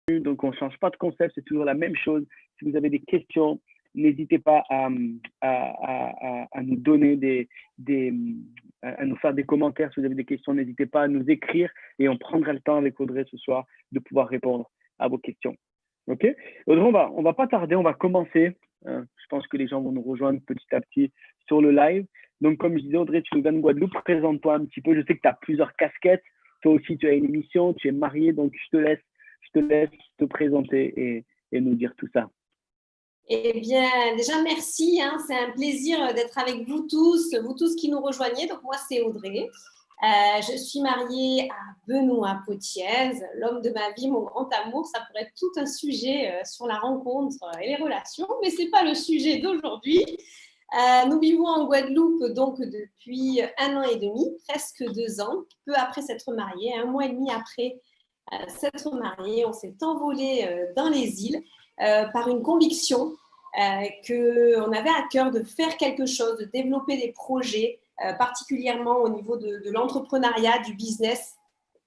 donc on ne change pas de concept, c'est toujours la même chose. Si vous avez des questions, n'hésitez pas à nous donner à nous faire des commentaires. Si vous avez des questions, n'hésitez pas à nous écrire et on prendra le temps avec Audrey ce soir de pouvoir répondre à vos questions. OK? Audrey, on va pas tarder, on va commencer. Je pense que les gens vont nous rejoindre petit à petit sur le live. Donc, comme je disais, Audrey, tu nous viens de Guadeloupe. Présente-toi un petit peu. Je sais que tu as plusieurs casquettes. Toi aussi, tu as une émission, tu es mariée, donc je te laisse te présenter et nous dire tout ça. Eh bien, déjà, merci. C'est un plaisir d'être avec vous tous qui nous rejoignez. Donc, moi, c'est Audrey. Je suis mariée à Benoît Potiez, l'homme de ma vie, mon grand amour. Ça pourrait être tout un sujet sur la rencontre et les relations, mais ce n'est pas le sujet d'aujourd'hui. Nous vivons en Guadeloupe donc depuis 1 an et demi, presque 2 ans, peu après s'être mariés, 1 mois et demi après s'être mariés. On s'est envolé dans les îles par une conviction qu'on avait à cœur de faire quelque chose, de développer des projets, particulièrement au niveau de l'entrepreneuriat, du business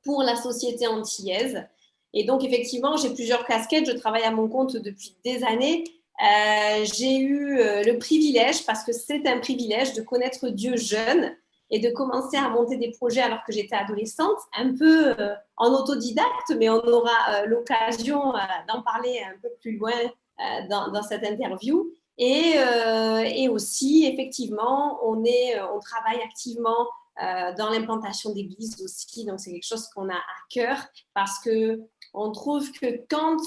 pour la société antillaise. Et donc, effectivement, j'ai plusieurs casquettes. Je travaille à mon compte depuis des années. J'ai eu le privilège, parce que c'est un privilège, de connaître Dieu jeune et de commencer à monter des projets alors que j'étais adolescente, un peu en autodidacte, mais on aura l'occasion d'en parler un peu plus loin dans cette interview. Et aussi, effectivement, on travaille activement dans l'implantation d'églises aussi. Donc, c'est quelque chose qu'on a à cœur parce qu'on trouve que quand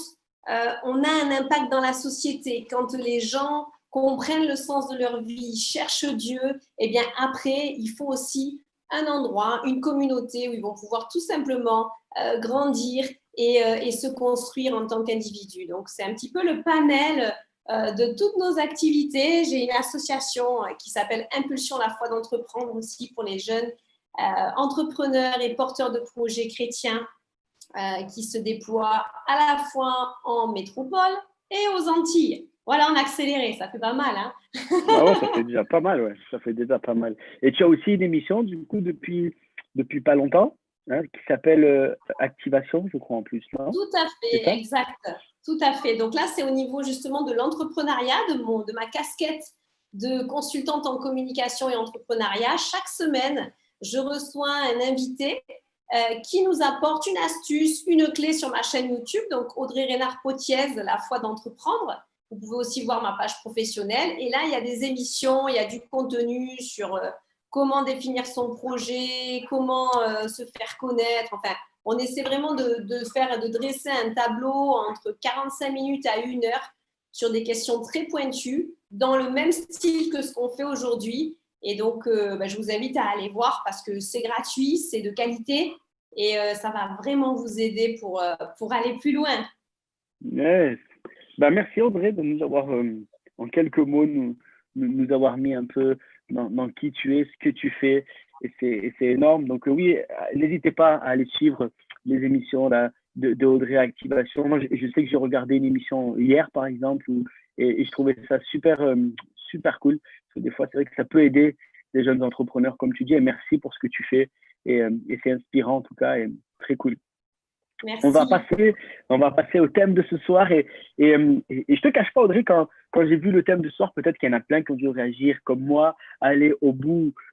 on a un impact dans la société, quand les gens comprennent le sens de leur vie, cherchent Dieu, et bien après, il faut aussi un endroit, une communauté où ils vont pouvoir tout simplement grandir et se construire en tant qu'individu. Donc, c'est un petit peu le panel de toutes nos activités. J'ai une association qui s'appelle Impulsion la foi d'entreprendre aussi pour les jeunes entrepreneurs et porteurs de projets chrétiens qui se déploient à la fois en métropole et aux Antilles. Voilà, en accéléré, ça fait pas mal. Ah ouais, ça fait déjà pas mal, ouais. Ça fait déjà pas mal. Et tu as aussi une émission, du coup, depuis pas longtemps, qui s'appelle Activation, je crois, en plus, non? Tout à fait, exact. Tout à fait. Donc là, c'est au niveau justement de l'entrepreneuriat, de ma casquette de consultante en communication et entrepreneuriat. Chaque semaine, je reçois un invité qui nous apporte une astuce, une clé sur ma chaîne YouTube, donc Audrey Reynard-Potiez, La foi d'entreprendre. Vous pouvez aussi voir ma page professionnelle. Et là, il y a des émissions, il y a du contenu sur comment définir son projet, comment se faire connaître. Enfin, on essaie vraiment de dresser un tableau entre 45 minutes à 1 heure sur des questions très pointues, dans le même style que ce qu'on fait aujourd'hui. Et donc, je vous invite à aller voir parce que c'est gratuit, c'est de qualité et ça va vraiment vous aider pour aller plus loin. Yes. Merci Audrey de nous avoir, en quelques mots, nous avoir mis un peu dans qui tu es, ce que tu fais. Et c'est énorme. Donc oui, n'hésitez pas à aller suivre les émissions là, de Audrey Activation. Moi, je sais que j'ai regardé une émission hier, par exemple, et je trouvais ça super, super cool. Parce que des fois, c'est vrai que ça peut aider les jeunes entrepreneurs, comme tu dis. Et merci pour ce que tu fais. Et c'est inspirant, en tout cas, et très cool. Merci. On va passer au thème de ce soir et je te cache pas, Audrey, quand j'ai vu le thème de ce soir, peut-être qu'il y en a plein qui ont dû réagir comme moi,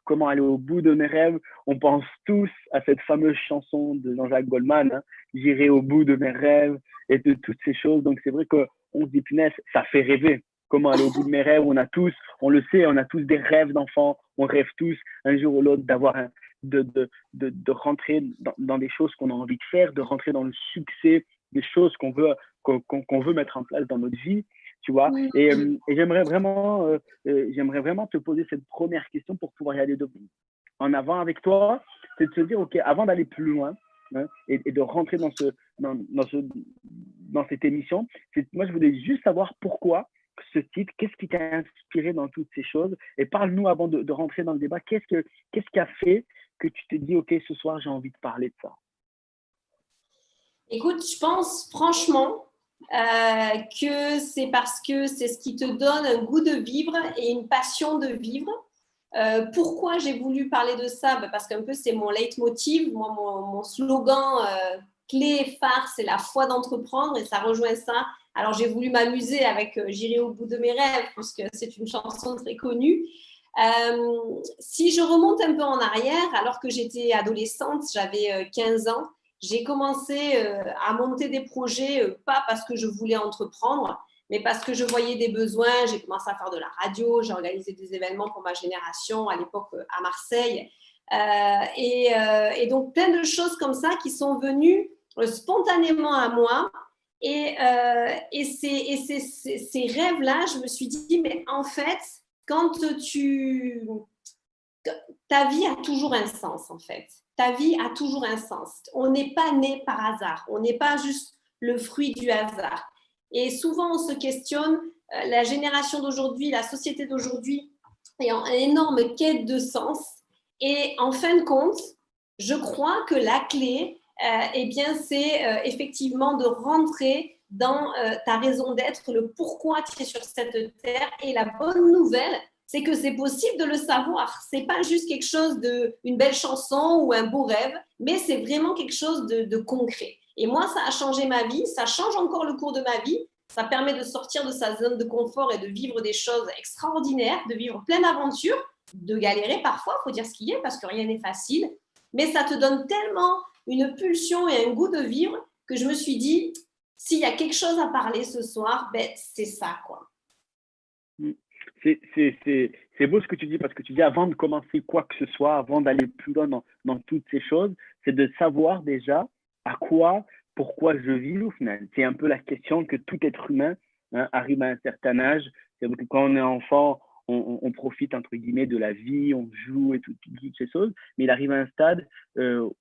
comment aller au bout de mes rêves. On pense tous à cette fameuse chanson de Jean-Jacques Goldman, J'irai au bout de mes rêves et de toutes ces choses. Donc c'est vrai qu'on se dit, punaise, ça fait rêver. Comment aller au bout de mes rêves? On le sait, on a tous des rêves d'enfants. On rêve tous un jour ou l'autre de rentrer dans des choses qu'on a envie de faire, de rentrer dans le succès des choses qu'on veut mettre en place dans notre vie, tu vois. Et j'aimerais vraiment te poser cette première question pour pouvoir y aller en avant avec toi, c'est de se dire, ok, avant d'aller plus loin et de rentrer dans cette émission, moi je voulais juste savoir pourquoi ce titre, qu'est-ce qui t'a inspiré dans toutes ces choses, et parle-nous avant de rentrer dans le débat, qu'est-ce qui a fait que tu te dis, ok, ce soir, j'ai envie de parler de ça? Écoute, je pense franchement que c'est parce que c'est ce qui te donne un goût de vivre et une passion de vivre. Pourquoi j'ai voulu parler de ça? Parce qu'un peu, c'est mon leitmotiv, moi, mon slogan clé phare, c'est la foi d'entreprendre et ça rejoint ça. Alors, j'ai voulu m'amuser avec J'irai au bout de mes rêves, puisque c'est une chanson très connue. Si je remonte un peu en arrière, alors que j'étais adolescente, j'avais 15 ans, j'ai commencé à monter des projets, pas parce que je voulais entreprendre, mais parce que je voyais des besoins. J'ai commencé à faire de la radio, j'ai organisé des événements pour ma génération, à l'époque à Marseille. Et donc, plein de choses comme ça qui sont venues spontanément à moi. Et ces rêves-là, je me suis dit, mais en fait, quand ta vie a toujours un sens, en fait. Ta vie a toujours un sens. On n'est pas né par hasard. On n'est pas juste le fruit du hasard. Et souvent, on se questionne, la génération d'aujourd'hui, la société d'aujourd'hui est en énorme quête de sens. Et en fin de compte, je crois que la clé, eh bien, c'est effectivement de rentrer dans ta raison d'être, le pourquoi tu es sur cette terre. Et la bonne nouvelle, c'est que c'est possible de le savoir. C'est pas juste quelque chose une belle chanson ou un beau rêve, mais c'est vraiment quelque chose de concret. Et moi, ça a changé ma vie, ça change encore le cours de ma vie. Ça permet de sortir de sa zone de confort et de vivre des choses extraordinaires, de vivre plein d'aventures, de galérer parfois, il faut dire ce qu'il y a, parce que rien n'est facile. Mais ça te donne tellement une pulsion et un goût de vivre que je me suis dit, s'il y a quelque chose à parler ce soir, ben, c'est ça, quoi. C'est beau ce que tu dis, parce que tu dis avant de commencer quoi que ce soit, avant d'aller plus loin dans toutes ces choses, c'est de savoir déjà à quoi, pourquoi je vis au final. C'est un peu la question que tout être humain arrive à un certain âge. C'est que quand on est enfant, on profite entre guillemets de la vie, on joue et toutes ces choses, mais il arrive à un stade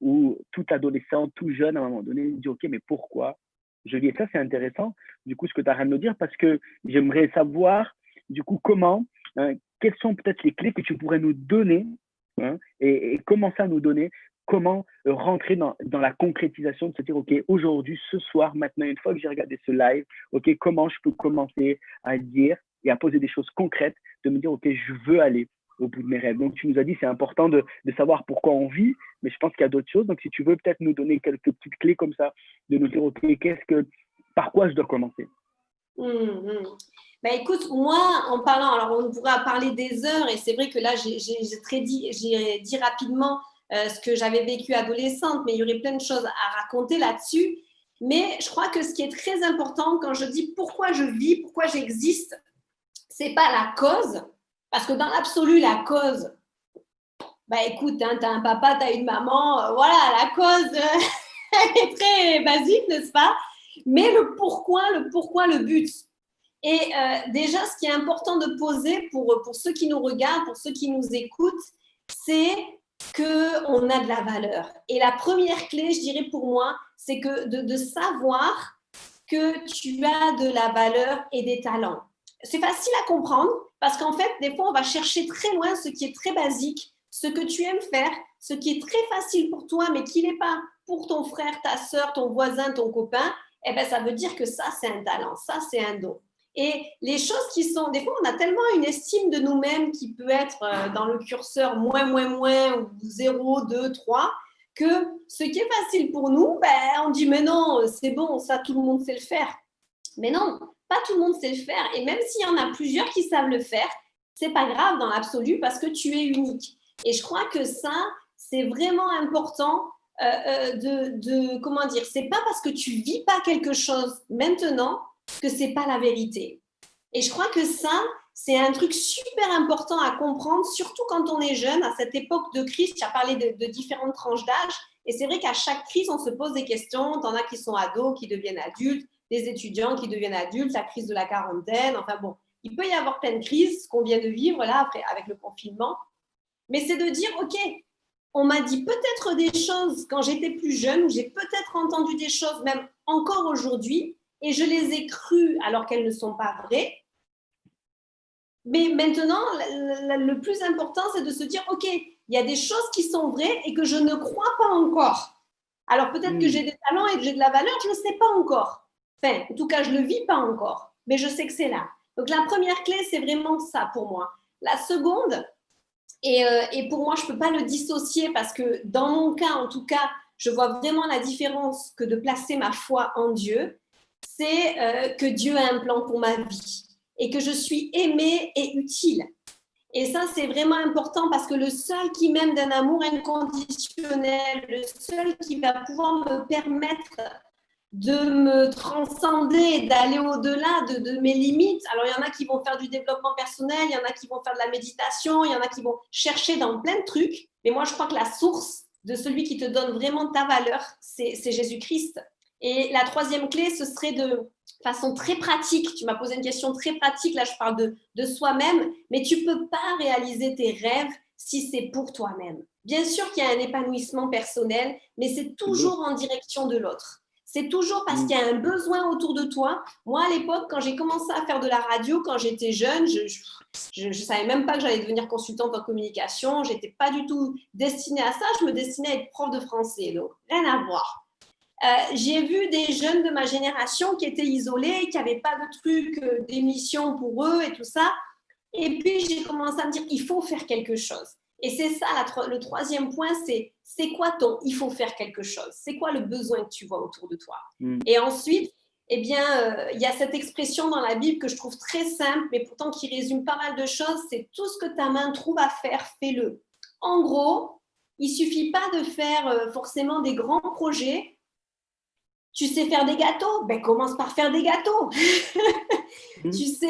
où tout adolescent, tout jeune, à un moment donné, il dit ok, mais pourquoi je vis? Et ça, c'est intéressant, du coup, ce que tu as à me dire, parce que j'aimerais savoir du coup, quelles sont peut-être les clés que tu pourrais nous donner et commencer à nous donner, comment rentrer dans la concrétisation de se dire, OK, aujourd'hui, ce soir, maintenant, une fois que j'ai regardé ce live, OK, comment je peux commencer à dire et à poser des choses concrètes, de me dire, OK, je veux aller au bout de mes rêves. Donc, tu nous as dit, c'est important de savoir pourquoi on vit, mais je pense qu'il y a d'autres choses. Donc, si tu veux peut-être nous donner quelques petites clés comme ça, de nous dire, OK, par quoi je dois commencer? Ben écoute, moi, en parlant, alors on pourra parler des heures, et c'est vrai que là, j'ai dit rapidement ce que j'avais vécu adolescente, mais il y aurait plein de choses à raconter là-dessus. Mais je crois que ce qui est très important quand je dis pourquoi je vis, pourquoi j'existe, c'est pas la cause, parce que dans l'absolu, la cause, ben écoute, hein, tu as un papa, tu as une maman, voilà, la cause, elle est très basique, n'est-ce pas? Mais le pourquoi, le but. Et déjà, ce qui est important de poser pour ceux qui nous regardent, pour ceux qui nous écoutent, c'est qu'on a de la valeur. Et la première clé, je dirais pour moi, c'est que de savoir que tu as de la valeur et des talents. C'est facile à comprendre parce qu'en fait, des fois, on va chercher très loin ce qui est très basique, ce que tu aimes faire, ce qui est très facile pour toi, mais qui n'est pas pour ton frère, ta sœur, ton voisin, ton copain. Eh bien, ça veut dire que ça, c'est un talent, ça, c'est un don. Et les choses qui sont, des fois, on a tellement une estime de nous-mêmes qui peut être dans le curseur moins, ou 0, 2, 3, que ce qui est facile pour nous, ben, on dit mais non, c'est bon, ça, tout le monde sait le faire. Mais non, pas tout le monde sait le faire. Et même s'il y en a plusieurs qui savent le faire, c'est pas grave dans l'absolu parce que tu es unique. Et je crois que ça, c'est vraiment important comment dire, c'est pas parce que tu vis pas quelque chose maintenant que c'est pas la vérité. Et je crois que ça, c'est un truc super important à comprendre, surtout quand on est jeune, à cette époque de crise. Tu as parlé de différentes tranches d'âge. Et c'est vrai qu'à chaque crise, on se pose des questions. T'en as qui sont ados, qui deviennent adultes, des étudiants qui deviennent adultes, la crise de la quarantaine. Enfin bon, il peut y avoir plein de crises, ce qu'on vient de vivre là, après, avec le confinement. Mais c'est de dire, OK, on m'a dit peut-être des choses quand j'étais plus jeune, ou j'ai peut-être entendu des choses, même encore aujourd'hui, et je les ai crues alors qu'elles ne sont pas vraies. Mais maintenant, le plus important, c'est de se dire, OK, il y a des choses qui sont vraies et que je ne crois pas encore. Alors peut-être que j'ai des talents et que j'ai de la valeur, je ne sais pas encore. Enfin, en tout cas, je ne le vis pas encore, mais je sais que c'est là. Donc la première clé, c'est vraiment ça pour moi. La seconde, et pour moi, je ne peux pas le dissocier parce que dans mon cas, en tout cas, je vois vraiment la différence que de placer ma foi en Dieu, c'est que Dieu a un plan pour ma vie et que je suis aimée et utile. Et ça, c'est vraiment important parce que le seul qui m'aime d'un amour inconditionnel, le seul qui va pouvoir me permettre de me transcender, d'aller au-delà de mes limites. Alors, il y en a qui vont faire du développement personnel, il y en a qui vont faire de la méditation, il y en a qui vont chercher dans plein de trucs. Mais moi, je crois que la source de celui qui te donne vraiment ta valeur, c'est Jésus-Christ. Et la troisième clé, ce serait de façon très pratique. Tu m'as posé une question très pratique. Là, je parle de soi-même, mais tu ne peux pas réaliser tes rêves si c'est pour toi-même. Bien sûr qu'il y a un épanouissement personnel, mais c'est toujours en direction de l'autre. C'est toujours parce qu'il y a un besoin autour de toi. Moi, à l'époque, quand j'ai commencé à faire de la radio, quand j'étais jeune, je ne savais même pas que j'allais devenir consultante en communication. Je n'étais pas du tout destinée à ça. Je me destinais à être prof de français. Donc, rien à voir. J'ai vu des jeunes de ma génération qui étaient isolés, qui n'avaient pas de trucs, d'émissions pour eux et tout ça. Et puis, j'ai commencé à me dire, il faut faire quelque chose. Et c'est ça, le troisième point, c'est quoi ton il faut faire quelque chose? C'est quoi le besoin que tu vois autour de toi? Et ensuite, eh bien, il y a cette expression dans la Bible que je trouve très simple, mais pourtant qui résume pas mal de choses, c'est tout ce que ta main trouve à faire, fais-le. En gros, il suffit pas de faire forcément des grands projets. Tu sais faire des gâteaux? Ben, commence par faire des gâteaux. Tu sais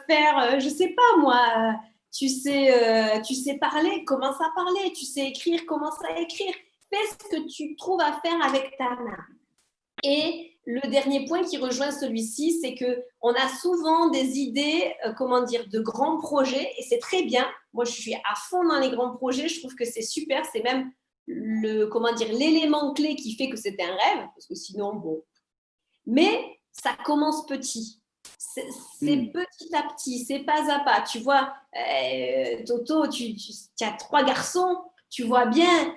faire, je sais pas moi, tu sais parler, commence à parler. Tu sais écrire, commence à écrire. Fais ce que tu trouves à faire avec ta main. Et le dernier point qui rejoint celui-ci, c'est qu'on a souvent des idées, de grands projets, et c'est très bien. Moi, je suis à fond dans les grands projets. Je trouve que c'est super. C'est même l'élément clé qui fait que c'est un rêve, parce que sinon, bon. Mais ça commence petit. C'est petit à petit, c'est pas à pas. Tu vois, Toto, tu as 3 garçons, tu vois bien.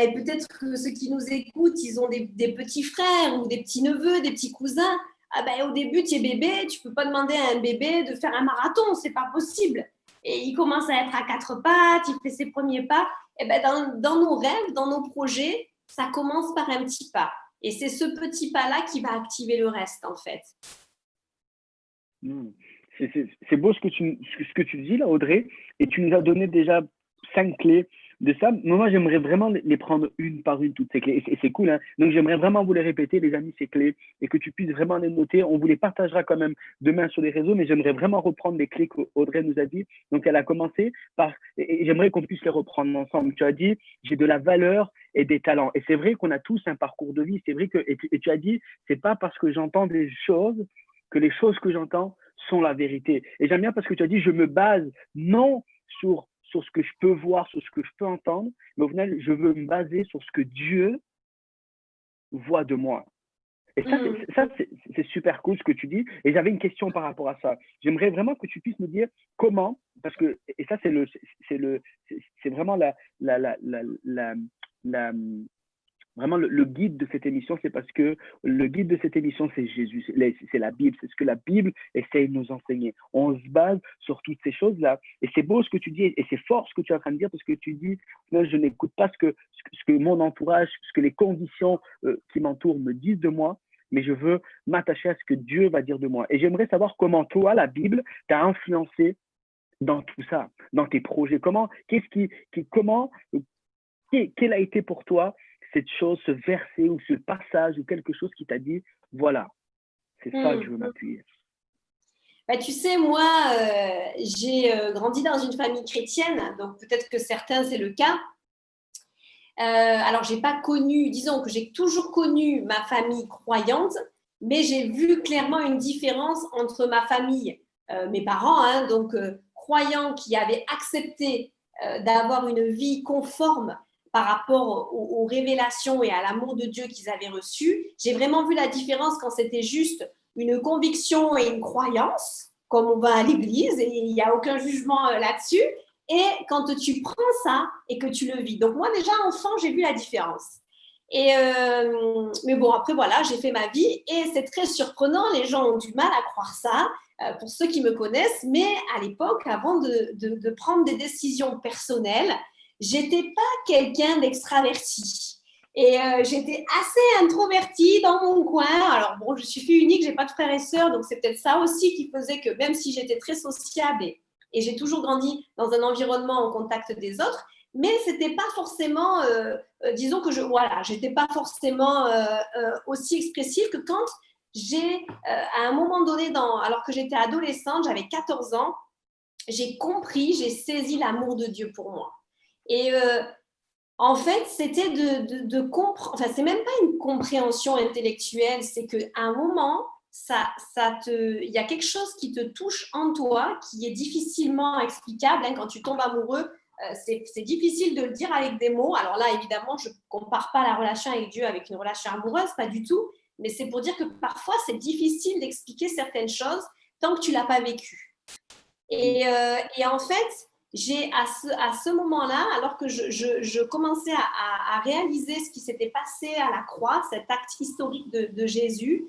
Et peut-être que ceux qui nous écoutent, ils ont des petits frères ou des petits neveux, des petits cousins. Ah ben, au début, tu es bébé, tu peux pas demander à un bébé de faire un marathon, c'est pas possible. Et il commence à être à 4 pattes, il fait ses premiers pas. Et ben, dans nos rêves, dans nos projets, ça commence par un petit pas. Et c'est ce petit pas-là qui va activer le reste, en fait. C'est beau ce que tu dis là, Audrey, et tu nous as donné déjà 5 clés de ça. Moi, j'aimerais vraiment les prendre une par une, toutes ces clés, et c'est cool, hein. Donc, j'aimerais vraiment vous les répéter, les amis, ces clés, et que tu puisses vraiment les noter. On vous les partagera quand même demain sur les réseaux, mais j'aimerais vraiment reprendre les clés qu'Audrey nous a dit. Donc, elle a commencé par, et j'aimerais qu'on puisse les reprendre ensemble. Tu as dit, j'ai de la valeur et des talents. Et c'est vrai qu'on a tous un parcours de vie. C'est vrai que, et tu as dit, c'est pas parce que j'entends des choses que les choses que j'entends sont la vérité. Et j'aime bien parce que tu as dit, je me base non sur ce que je peux voir, sur ce que je peux entendre, mais au final, je veux me baser sur ce que Dieu voit de moi. Et ça, c'est super cool ce que tu dis. Et j'avais une question par rapport à ça. J'aimerais vraiment que tu puisses me dire comment, parce que, et ça, c'est vraiment vraiment le guide de cette émission, c'est parce que le guide de cette émission, c'est Jésus, c'est la Bible, c'est ce que la Bible essaie de nous enseigner. On se base sur toutes ces choses-là. Et c'est beau ce que tu dis, et c'est fort ce que tu es en train de dire, parce que tu dis, non, je n'écoute pas ce que mon entourage, ce que les conditions qui m'entourent me disent de moi, mais je veux m'attacher à ce que Dieu va dire de moi. Et j'aimerais savoir comment toi, la Bible, t'a influencé dans tout ça, dans tes projets. Quel a été pour toi cette chose, ce verset ou ce passage ou quelque chose qui t'a dit, voilà, c'est ça que je veux m'appuyer. Bah, tu sais, moi, j'ai grandi dans une famille chrétienne, donc peut-être que certains, c'est le cas. Alors, j'ai pas connu, disons que j'ai toujours connu ma famille croyante, mais j'ai vu clairement une différence entre ma famille, mes parents, hein, donc croyants qui avaient accepté d'avoir une vie conforme par rapport aux révélations et à l'amour de Dieu qu'ils avaient reçu. J'ai vraiment vu la différence quand c'était juste une conviction et une croyance, comme on va à l'église, et il n'y a aucun jugement là-dessus. Et quand tu prends ça et que tu le vis. Donc moi, déjà, enfant, j'ai vu la différence. Mais bon, après, voilà, j'ai fait ma vie et c'est très surprenant. Les gens ont du mal à croire ça, pour ceux qui me connaissent. Mais à l'époque, avant de prendre des décisions personnelles, j'étais pas quelqu'un d'extraverti. Et j'étais assez introvertie dans mon coin. Alors bon, je suis fille unique, j'ai pas de frères et sœurs, donc c'est peut-être ça aussi qui faisait que même si j'étais très sociable et j'ai toujours grandi dans un environnement au contact des autres, mais c'était pas forcément, disons que j'étais pas forcément aussi expressive que quand à un moment donné, alors que j'étais adolescente, j'avais 14 ans, j'ai saisi l'amour de Dieu pour moi. Et en fait, c'était de comprendre, enfin, c'est même pas une compréhension intellectuelle, c'est qu'à un moment, il y a quelque chose qui te touche en toi, qui est difficilement explicable. Hein, quand tu tombes amoureux, c'est difficile de le dire avec des mots. Alors là, évidemment, je ne compare pas la relation avec Dieu avec une relation amoureuse, pas du tout. Mais c'est pour dire que parfois, c'est difficile d'expliquer certaines choses tant que tu ne l'as pas vécu. Et en fait, à ce moment-là, alors que je commençais à réaliser ce qui s'était passé à la croix, cet acte historique de Jésus,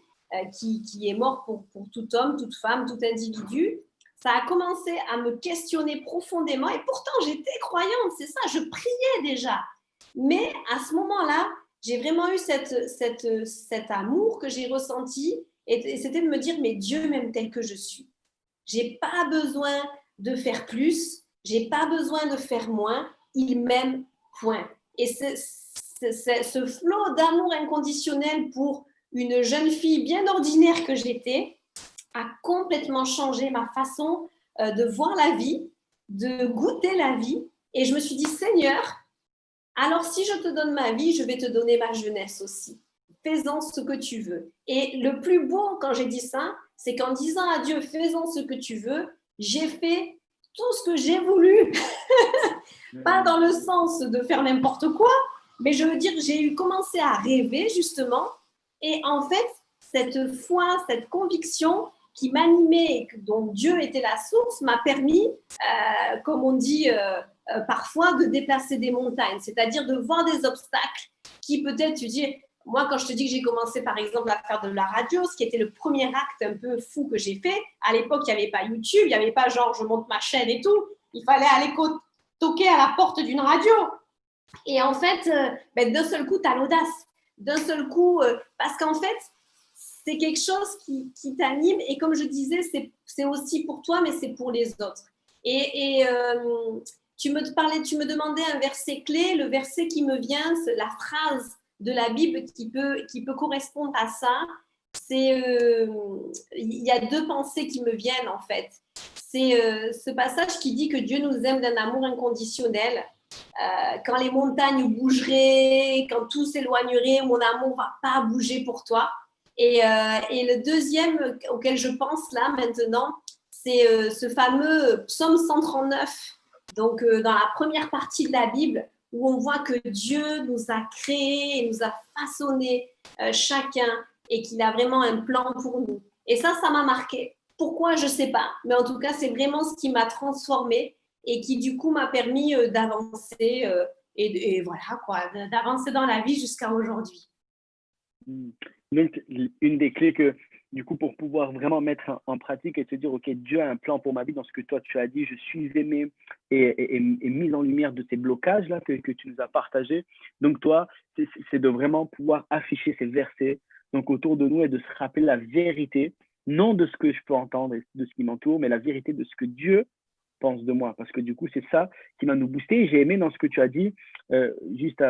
qui est mort pour tout homme, toute femme, tout individu, ça a commencé à me questionner profondément. Et pourtant, j'étais croyante, c'est ça, je priais déjà. Mais à ce moment-là, j'ai vraiment eu cet amour que j'ai ressenti, et c'était de me dire, mais Dieu m'aime tel que je suis. J'ai pas besoin de faire plus, j'ai pas besoin de faire moins, il m'aime, point. Et ce flot d'amour inconditionnel pour une jeune fille bien ordinaire que j'étais a complètement changé ma façon de voir la vie, de goûter la vie. Et je me suis dit, Seigneur, alors si je te donne ma vie, je vais te donner ma jeunesse aussi. Fais-en ce que tu veux. Et le plus beau quand j'ai dit ça, c'est qu'en disant à Dieu, fais-en ce que tu veux, j'ai fait tout ce que j'ai voulu. Pas dans le sens de faire n'importe quoi, mais je veux dire, j'ai commencé à rêver justement. Et en fait, cette foi, cette conviction qui m'animait et dont Dieu était la source m'a permis, comme on dit parfois, de déplacer des montagnes, c'est-à-dire de voir des obstacles qui peut-être, tu dis, moi quand je te dis que j'ai commencé par exemple à faire de la radio, ce qui était le premier acte un peu fou que j'ai fait, à l'époque il n'y avait pas YouTube, il n'y avait pas genre je monte ma chaîne et tout, il fallait aller toquer à la porte d'une radio. Et en fait, d'un seul coup, tu as l'audace. D'un seul coup, parce qu'en fait, c'est quelque chose qui t'anime. Et comme je disais, c'est aussi pour toi, mais c'est pour les autres. Et tu me demandais un verset clé. Le verset qui me vient, c'est la phrase de la Bible qui peut correspondre à ça. Il y a deux pensées qui me viennent en fait. C'est ce passage qui dit que Dieu nous aime d'un amour inconditionnel. Quand les montagnes bougeraient, quand tout s'éloignerait, mon amour ne va pas bouger pour toi. Et le deuxième auquel je pense là maintenant, c'est ce fameux psaume 139, donc dans la première partie de la Bible, où on voit que Dieu nous a créés et nous a façonnés chacun et qu'il a vraiment un plan pour nous. Et ça m'a marqué. Pourquoi, je ne sais pas. Mais en tout cas, c'est vraiment ce qui m'a transformée et qui, du coup, m'a permis d'avancer et voilà, quoi, d'avancer dans la vie jusqu'à aujourd'hui. Donc, une des clés que, du coup, pour pouvoir vraiment mettre en pratique et te dire, OK, Dieu a un plan pour ma vie dans ce que toi, tu as dit, je suis aimé et mis en lumière de ces blocages-là que tu nous as partagés. Donc, toi, c'est de vraiment pouvoir afficher ces versets donc autour de nous et de se rappeler la vérité, non de ce que je peux entendre et de ce qui m'entoure, mais la vérité de ce que Dieu pense de moi. Parce que du coup, c'est ça qui va nous booster. J'ai aimé dans ce que tu as dit, juste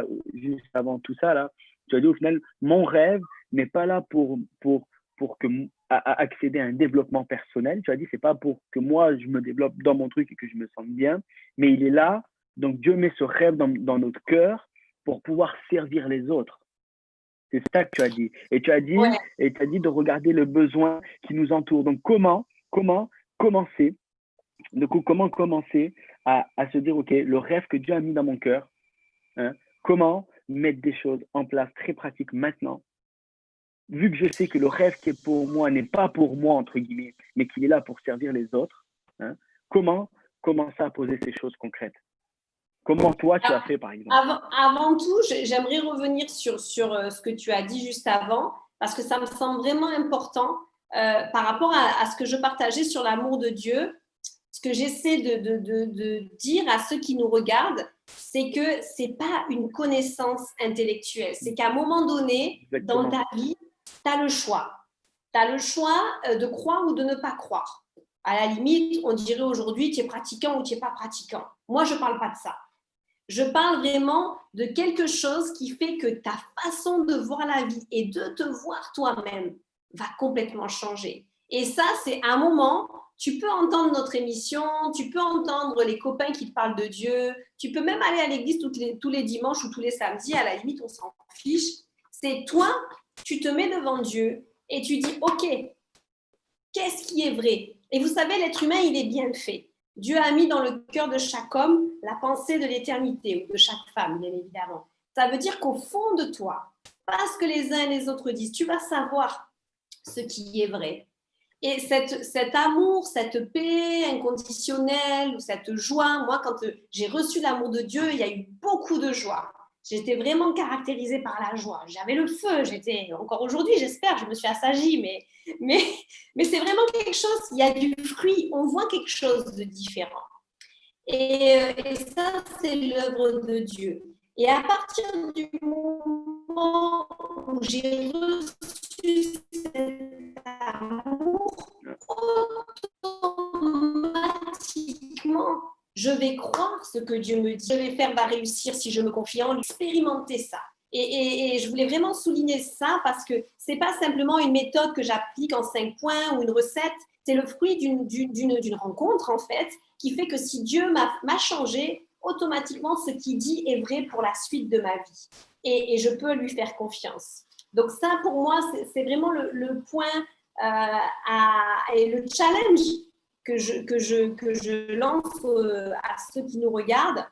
avant tout ça, là, tu as dit au final, mon rêve n'est pas là pour accéder à un développement personnel. Tu as dit, c'est pas pour que moi, je me développe dans mon truc et que je me sente bien, mais il est là. Donc, Dieu met ce rêve dans notre cœur pour pouvoir servir les autres. C'est ça que tu as dit. Et tu as dit, Ouais. et tu as dit de regarder le besoin qui nous entoure. Donc, comment commencer comment commencer à se dire, OK, le rêve que Dieu a mis dans mon cœur, hein, comment mettre des choses en place très pratiques maintenant, vu que je sais que le rêve qui est pour moi n'est pas pour moi, entre guillemets, mais qu'il est là pour servir les autres, hein, comment commencer à poser ces choses concrètes? Comment toi, tu as fait, par exemple? Avant tout, j'aimerais revenir sur ce que tu as dit juste avant, parce que ça me semble vraiment important par rapport à ce que je partageais sur l'amour de Dieu. ce que j'essaie de dire à ceux qui nous regardent, c'est que ce n'est pas une connaissance intellectuelle. C'est qu'à un moment donné, Exactement. dans ta vie, tu as le choix. Tu as le choix de croire ou de ne pas croire. À la limite, on dirait aujourd'hui, tu es pratiquant ou tu n'es pas pratiquant. Moi, je ne parle pas de ça. Je parle vraiment de quelque chose qui fait que ta façon de voir la vie et de te voir toi-même va complètement changer. Et ça, c'est un moment, tu peux entendre notre émission, tu peux entendre les copains qui te parlent de Dieu, tu peux même aller à l'église tous les dimanches ou tous les samedis, à la limite, on s'en fiche. C'est toi, tu te mets devant Dieu et tu dis, OK, qu'est-ce qui est vrai? Et vous savez, l'être humain, il est bien fait. Dieu a mis dans le cœur de chaque homme la pensée de l'éternité, ou de chaque femme, bien évidemment. Ça veut dire qu'au fond de toi, pas ce que les uns et les autres disent, tu vas savoir ce qui est vrai. Et cet amour, cette paix inconditionnelle, ou cette joie, moi, quand j'ai reçu l'amour de Dieu, il y a eu beaucoup de joie. J'étais vraiment caractérisée par la joie. J'avais le feu. Encore aujourd'hui, j'espère, je me suis assagie, mais c'est vraiment quelque chose, il y a du fruit, on voit quelque chose de différent. Et ça, c'est l'œuvre de Dieu. Et à partir du moment où j'ai reçu cet amour, automatiquement, je vais croire ce que Dieu me dit. Je vais faire, va réussir si je me confie en lui. Expérimenter ça. Et je voulais vraiment souligner ça parce que ce n'est pas simplement une méthode que j'applique en 5 points ou une recette. C'est le fruit d'une rencontre, en fait, qui fait que si Dieu m'a changé, automatiquement, ce qu'il dit est vrai pour la suite de ma vie. Et je peux lui faire confiance. Donc ça, pour moi, c'est vraiment le point et le challenge que je lance à ceux qui nous regardent.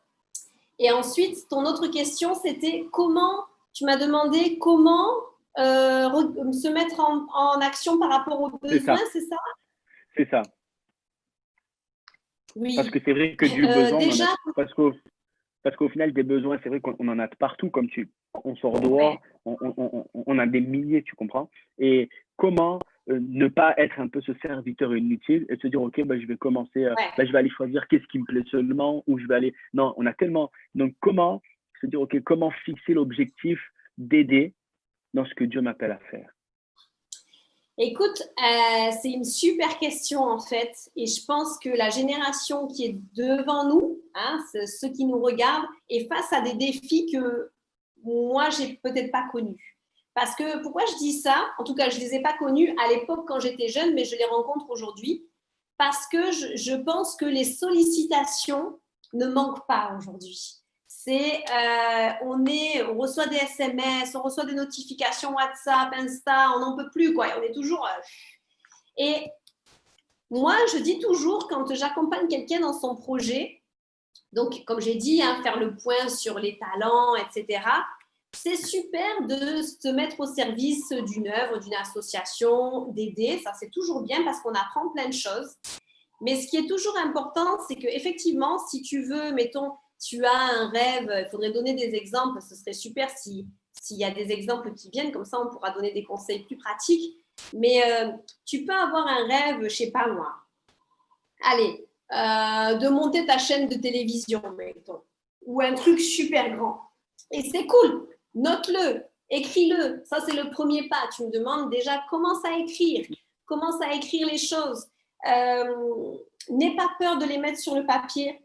Et ensuite, ton autre question, c'était comment, tu m'as demandé comment se mettre en action par rapport aux besoins, c'est ça? C'est ça. Oui. Parce que c'est vrai que du besoin, déjà... parce qu'au final, des besoins, c'est vrai qu'on en a de partout, comme on sort dehors, on a des milliers, tu comprends? Et comment ne pas être un peu ce serviteur inutile et se dire, OK, bah, je vais commencer, bah, je vais aller choisir qu'est-ce qui me plaît seulement, ou je vais aller… Non, on a tellement… Donc, comment se dire, OK, comment fixer l'objectif d'aider dans ce que Dieu m'appelle à faire? Écoute, c'est une super question en fait, et je pense que la génération qui est devant nous, hein, ceux qui nous regardent, est face à des défis que moi, j'ai peut-être pas connus. Parce que, pourquoi je dis ça? En tout cas, je ne les ai pas connus à l'époque quand j'étais jeune, mais je les rencontre aujourd'hui. Parce que je pense que les sollicitations ne manquent pas aujourd'hui. On reçoit des SMS, on reçoit des notifications WhatsApp, Insta, on n'en peut plus, quoi. On est toujours… Et moi, je dis toujours, quand j'accompagne quelqu'un dans son projet, donc, comme j'ai dit, hein, faire le point sur les talents, etc., c'est super de se mettre au service d'une œuvre, d'une association, d'aider. Ça, c'est toujours bien parce qu'on apprend plein de choses. Mais ce qui est toujours important, c'est qu'effectivement, si tu veux, mettons, tu as un rêve, il faudrait donner des exemples, ce serait super s'il y a des exemples qui viennent, comme ça on pourra donner des conseils plus pratiques. Mais tu peux avoir un rêve, je ne sais pas moi, allez, de monter ta chaîne de télévision, mettons, ou un truc super grand. Et c'est cool, note-le, écris-le, ça c'est le premier pas. Tu me demandes déjà commence à écrire les choses. N'aie pas peur de les mettre sur le papier.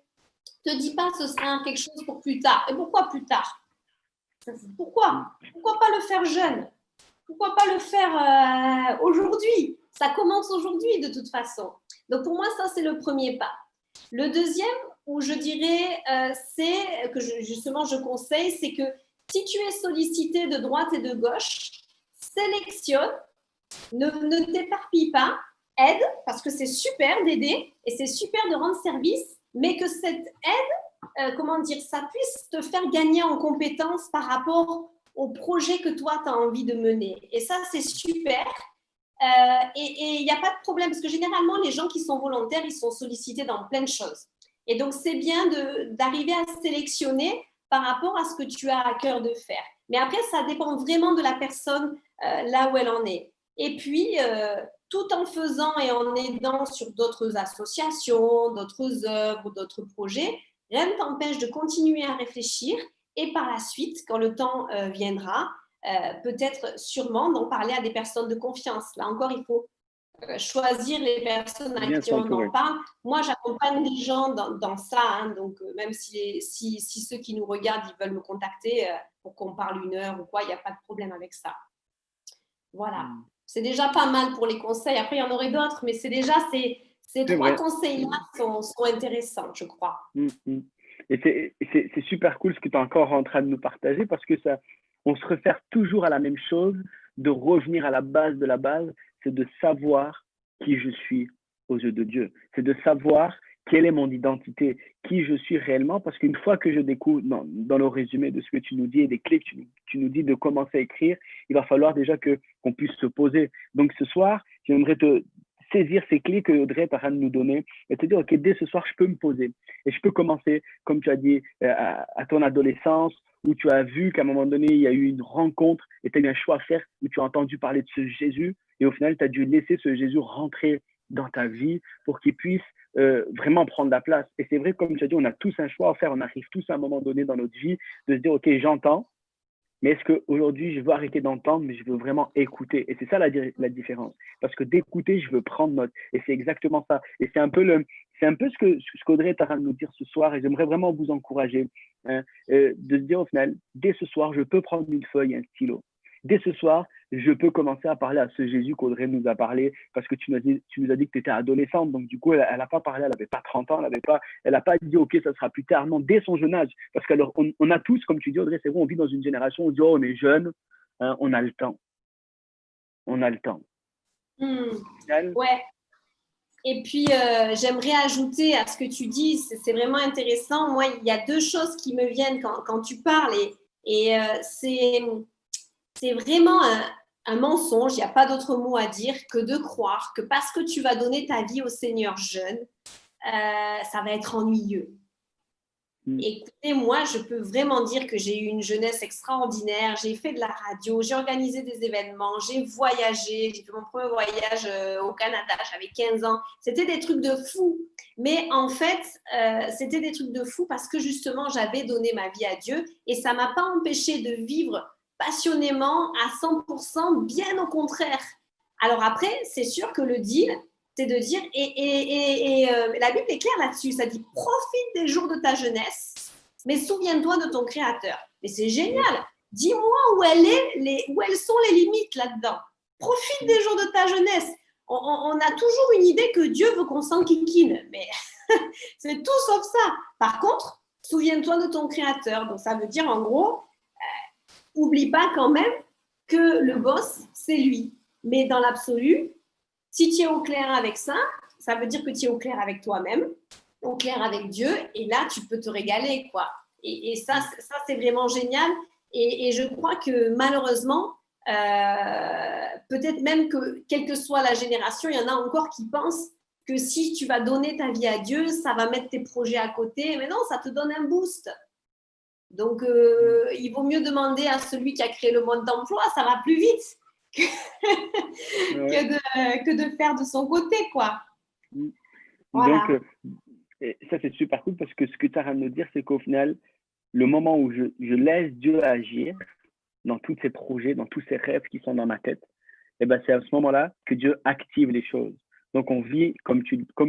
Te dis pas ce sera quelque chose pour plus tard. Et pourquoi plus tard? Pourquoi pas le faire jeune? Pourquoi pas le faire aujourd'hui? Ça commence aujourd'hui de toute façon. Donc pour moi, ça c'est le premier pas. Le deuxième, où je dirais, c'est que justement je conseille, c'est que si tu es sollicité de droite et de gauche, sélectionne, ne t'éparpille pas, aide, parce que c'est super d'aider et c'est super de rendre service, mais que cette aide, ça puisse te faire gagner en compétences par rapport au projet que toi, tu as envie de mener. Et ça, c'est super. Et il n'y a pas de problème, parce que généralement, les gens qui sont volontaires, ils sont sollicités dans plein de choses. Et donc, c'est bien d'arriver à sélectionner par rapport à ce que tu as à cœur de faire. Mais après, ça dépend vraiment de la personne là où elle en est. Et puis, tout en faisant et en aidant sur d'autres associations, d'autres œuvres, d'autres projets, rien ne t'empêche de continuer à réfléchir et par la suite, quand le temps viendra, peut-être sûrement d'en parler à des personnes de confiance. Là encore, il faut choisir les personnes à Bien qui on s'entourer. en parle. Moi, j'accompagne les gens dans ça, hein, donc même si ceux qui nous regardent, ils veulent me contacter pour qu'on parle 1 heure ou quoi, il n'y a pas de problème avec ça. Voilà. C'est déjà pas mal pour les conseils. Après, il y en aurait d'autres, mais c'est déjà ces C'est 3 vrai. conseils-là sont intéressants, je crois. Et c'est super cool ce que tu es encore en train de nous partager parce que ça, on se réfère toujours à la même chose, de revenir à la base de la base, c'est de savoir qui je suis aux yeux de Dieu. C'est de savoir quelle est mon identité, qui je suis réellement, parce qu'une fois que je découvre, dans le résumé de ce que tu nous dis et des clés que tu nous dis de commencer à écrire, il va falloir déjà qu'on puisse se poser. Donc ce soir, j'aimerais te saisir ces clés que Audrey est en train de nous donner et te dire, OK, dès ce soir, je peux me poser et je peux commencer, comme tu as dit, à ton adolescence, où tu as vu qu'à un moment donné, il y a eu une rencontre et tu as eu un choix à faire, où tu as entendu parler de ce Jésus et au final, tu as dû laisser ce Jésus rentrer dans ta vie pour qu'il puisse vraiment prendre la place. Et c'est vrai, comme tu as dit, on a tous un choix à faire, on arrive tous à un moment donné dans notre vie de se dire, OK, j'entends, mais est-ce qu'aujourd'hui, je veux arrêter d'entendre, mais je veux vraiment écouter? Et c'est ça la différence. Parce que d'écouter, je veux prendre note. Et c'est exactement ça. Et c'est un peu ce qu'Audrey est en train de nous dire ce soir. Et j'aimerais vraiment vous encourager hein, de se dire au final, dès ce soir, je peux prendre une feuille et un stylo. Dès ce soir, je peux commencer à parler à ce Jésus qu'Audrey nous a parlé, parce que tu nous as dit que tu étais adolescente, donc du coup, elle n'a pas parlé, elle n'avait pas 30 ans, elle n'a pas dit, OK, ça sera plus tard, non, dès son jeune âge, parce qu'on a tous, comme tu dis, Audrey, c'est vrai, on vit dans une génération où on dit, oh, on est jeune, hein, on a le temps. On a le temps. Ouais. Et puis, j'aimerais ajouter à ce que tu dis, c'est vraiment intéressant. Moi, il y a 2 choses qui me viennent quand tu parles et c'est vraiment un mensonge, il n'y a pas d'autre mot à dire que de croire que parce que tu vas donner ta vie au Seigneur jeune, ça va être ennuyeux. Écoutez, moi, je peux vraiment dire que j'ai eu une jeunesse extraordinaire. J'ai fait de la radio, j'ai organisé des événements, j'ai voyagé. J'ai fait mon premier voyage au Canada, j'avais 15 ans. C'était des trucs de fou. Mais en fait, c'était des trucs de fou parce que justement, j'avais donné ma vie à Dieu et ça ne m'a pas empêché de vivre passionnément à 100%, bien au contraire. Alors après, c'est sûr que le deal, c'est de dire, la Bible est claire là-dessus, ça dit profite des jours de ta jeunesse, mais souviens-toi de ton Créateur. Mais c'est génial, dis-moi où elles sont les limites là-dedans. Profite des jours de ta jeunesse. On a toujours une idée que Dieu veut qu'on s'enquiquine, mais c'est tout sauf ça. Par contre, souviens-toi de ton Créateur. Donc ça veut dire en gros, oublie pas quand même que le boss, c'est lui. Mais dans l'absolu, si tu es au clair avec ça, ça veut dire que tu es au clair avec toi-même, au clair avec Dieu, et là, tu peux te régaler, quoi. Et ça c'est vraiment génial. Et je crois que malheureusement, peut-être même que, quelle que soit la génération, il y en a encore qui pensent que si tu vas donner ta vie à Dieu, ça va mettre tes projets à côté. Mais non, ça te donne un boost. Donc, il vaut mieux demander à celui qui a créé le mode d'emploi, ça va plus vite que de faire de son côté, quoi. Voilà. Donc, ça, c'est super cool parce que ce que tu as à me dire, c'est qu'au final, le moment où je laisse Dieu agir dans tous ces projets, dans tous ces rêves qui sont dans ma tête, et ben, c'est à ce moment-là que Dieu active les choses. Donc, on vit, comme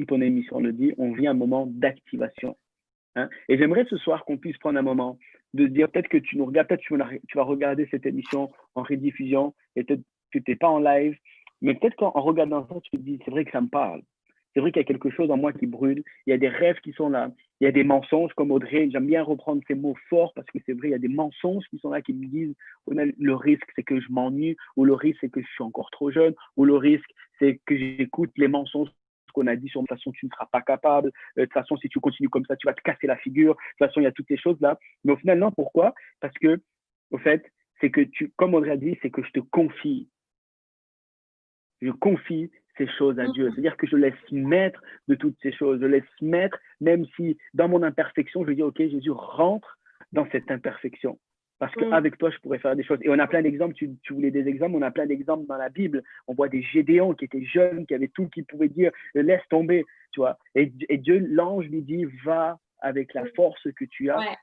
ton émission le dit, on vit un moment d'activation. Hein? Et j'aimerais ce soir qu'on puisse prendre un moment de dire, peut-être que tu nous regardes, peut-être que tu vas regarder cette émission en rediffusion et peut-être que tu n'es pas en live, mais peut-être qu'en regardant ça, tu te dis, c'est vrai que ça me parle. C'est vrai qu'il y a quelque chose en moi qui brûle. Il y a des rêves qui sont là. Il y a des mensonges comme Audrey. J'aime bien reprendre ces mots forts parce que c'est vrai, il y a des mensonges qui sont là qui me disent le risque, c'est que je m'ennuie, ou le risque, c'est que je suis encore trop jeune, ou le risque, c'est que j'écoute les mensonges qu'on a dit sur de toute façon, tu ne seras pas capable. De toute façon, si tu continues comme ça, tu vas te casser la figure. De toute façon, il y a toutes ces choses-là. Mais au final, non, pourquoi? Parce que, au fait, c'est que comme Audrey a dit, c'est que je te confie. Je confie ces choses à Dieu. C'est-à-dire que je laisse mettre de toutes ces choses. Je laisse mettre, même si dans mon imperfection, je dis, OK, Jésus, rentre dans cette imperfection. Parce qu'avec toi, je pourrais faire des choses. Et on a plein d'exemples. Tu voulais des exemples. On a plein d'exemples dans la Bible. On voit des Gédéons qui étaient jeunes, qui avaient tout, qui pouvaient dire laisse tomber. Tu vois. Et Dieu, l'ange lui dit va avec la force que tu as. Ouais.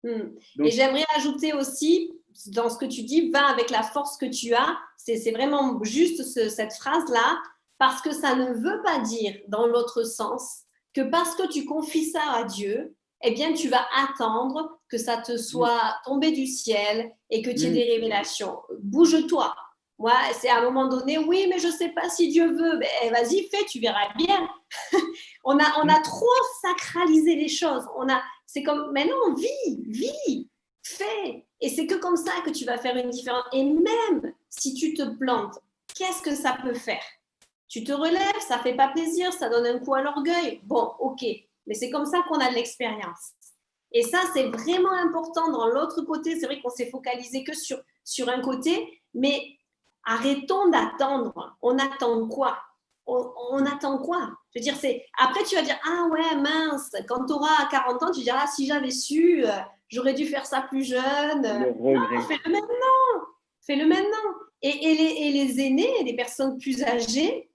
Donc, et j'aimerais ajouter aussi, dans ce que tu dis, va avec la force que tu as. C'est vraiment juste cette phrase-là, parce que ça ne veut pas dire, dans l'autre sens, que parce que tu confies ça à Dieu, eh bien, tu vas attendre que ça te soit tombé du ciel et que tu aies des révélations. Bouge-toi. Moi, c'est à un moment donné, oui, mais je ne sais pas si Dieu veut. Ben, vas-y, fais, tu verras bien. on a trop sacralisé les choses. C'est comme, mais non, vis, fais. Et c'est que comme ça que tu vas faire une différence. Et même si tu te plantes, qu'est-ce que ça peut faire? Tu te relèves, ça ne fait pas plaisir, ça donne un coup à l'orgueil. Bon, ok, mais c'est comme ça qu'on a de l'expérience. Et ça, c'est vraiment important. Dans l'autre côté, c'est vrai qu'on s'est focalisé que sur un côté, mais arrêtons d'attendre. On attend quoi? On attend quoi? Je veux dire, après, tu vas dire, ah ouais, mince, quand tu auras 40 ans, tu diras, ah, si j'avais su, j'aurais dû faire ça plus jeune. Non, fais-le maintenant. Fais-le maintenant. Et les aînés, les personnes plus âgées,